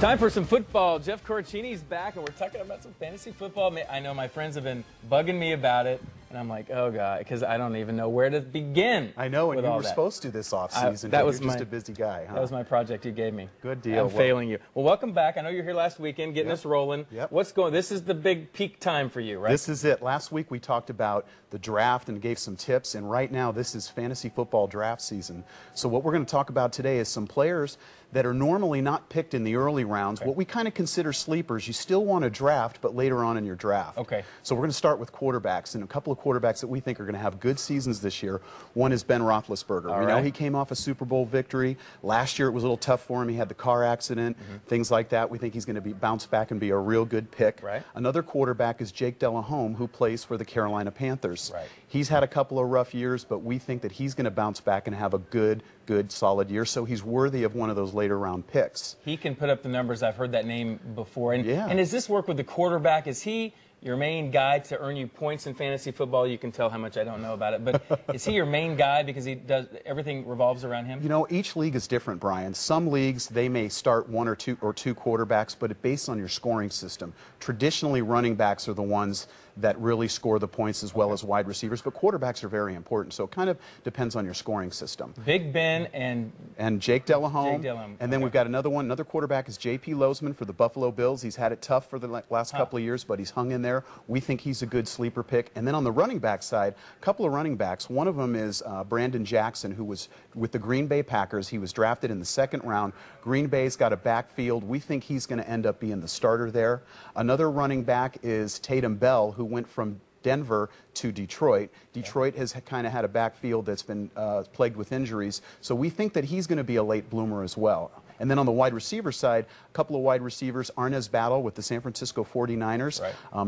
Time for some football. Jeff Coruccini's back, and we're talking about some fantasy football. I know my friends have been bugging me about it, and I'm like, oh, God, because I don't even know where to begin. I know, and you were supposed to this offseason. That was you're just a busy guy, huh? That was my project you gave me. Good deal. I'm failing you. Well, welcome back. I know you're here last weekend, getting us rolling. Yep. What's going? This is the big peak time for you, right? This is it. Last week we talked about the draft and gave some tips, and right now this is fantasy football draft season. So what we're going to talk about today is some players that are normally not picked in the early rounds, what we kind of consider sleepers. You still want to draft, but later on in your draft. Okay. So we're going to start with quarterbacks, and a couple of quarterbacks that we think are going to have good seasons this year. One is Ben Roethlisberger. We know he came off a Super Bowl victory. Last year it was a little tough for him. He had the car accident, things like that. We think he's going to bounce back and be a real good pick. Right. Another quarterback is Jake Delhomme, who plays for the Carolina Panthers. Right. He's had a couple of rough years, but we think that he's going to bounce back and have a good, solid year, so he's worthy of one of those later round picks. He can put up the numbers. I've heard that name before. And does this work with the quarterback? Is he your main guy to earn you points in fantasy football? You can tell how much I don't know about it, but is he your main guy because he does everything revolves around him? You know, each league is different, Brian. Some leagues, they may start one or two quarterbacks, but it's based on your scoring system. Traditionally, running backs are the ones that really score the points as well as wide receivers, but quarterbacks are very important, so it kind of depends on your scoring system. Big Ben and Jake Delhomme. And then we've got another one. Another quarterback is J.P. Losman for the Buffalo Bills. He's had it tough for the last couple of years, but he's hung in there. We think he's a good sleeper pick. And then on the running back side, a couple of running backs. One of them is Brandon Jackson, who was with the Green Bay Packers. He was drafted in the second round. Green Bay's got a backfield. We think he's going to end up being the starter there. Another running back is Tatum Bell, who went from Denver to Detroit. Detroit has kind of had a backfield that's been plagued with injuries, so we think that he's going to be a late bloomer as well. And then on the wide receiver side, a couple of wide receivers, Arnaz Battle with the San Francisco 49ers.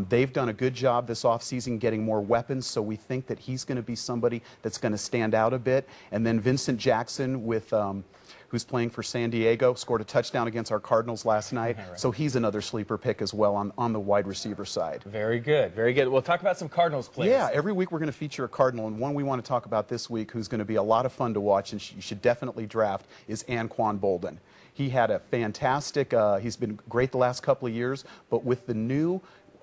They've done a good job this offseason getting more weapons, so we think that he's going to be somebody that's going to stand out a bit. And then Vincent Jackson with who's playing for San Diego, scored a touchdown against our Cardinals last night. So he's another sleeper pick as well on the wide receiver side. Very good, very good. We'll talk about some Cardinals players. Yeah, every week we're going to feature a Cardinal, and one we want to talk about this week who's going to be a lot of fun to watch and you should definitely draft is Anquan Boldin. He had a fantastic, he's been great the last couple of years, but with the new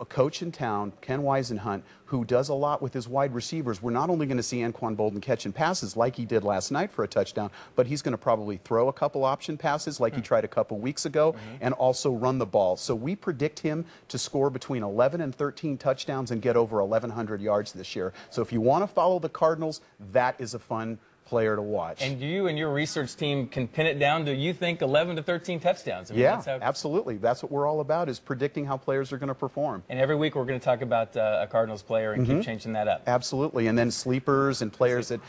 coach in town, Ken Wisenhunt, who does a lot with his wide receivers, we're not only going to see Anquan Boldin catching passes like he did last night for a touchdown, but he's going to probably throw a couple option passes like he tried a couple weeks ago and also run the ball. So we predict him to score between 11 and 13 touchdowns and get over 1,100 yards this year. So if you want to follow the Cardinals, that is a fun player to watch. And you and your research team can pin it down to, you think, 11 to 13 touchdowns. I mean, absolutely. That's what we're all about, is predicting how players are going to perform. And every week we're going to talk about a Cardinals player and keep changing that up. Absolutely. And then sleepers and players that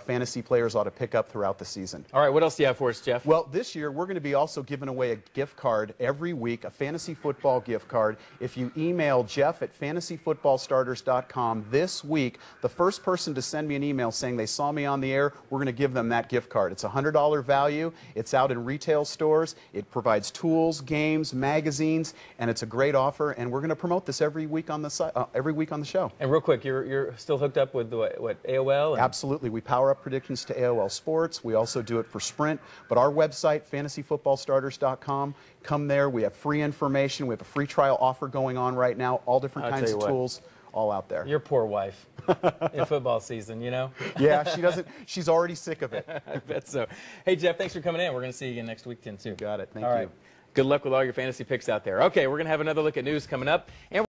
fantasy players ought to pick up throughout the season. All right, what else do you have for us, Jeff? Well, this year we're going to be also giving away a gift card every week, a fantasy football gift card. If you email Jeff at fantasyfootballstarters.com this week, the first person to send me an email saying they saw me on the air, we're going to give them that gift card. It's a $100 value. It's out in retail stores. It provides tools, games, magazines, and it's a great offer. And we're going to promote this every week on the show. And real quick, you're still hooked up with what AOL? Absolutely. We power up predictions to AOL Sports. We also do it for Sprint. But our website, fantasyfootballstarters.com, come there. We have free information. We have a free trial offer going on right now. All different kinds of tools, all out there. Your poor wife in football season, you know? Yeah, she doesn't. She's already sick of it. I bet so. Hey, Jeff, thanks for coming in. We're going to see you again next week, too. Got it. Thank you. All right. Good luck with all your fantasy picks out there. Okay, we're going to have another look at news coming up. And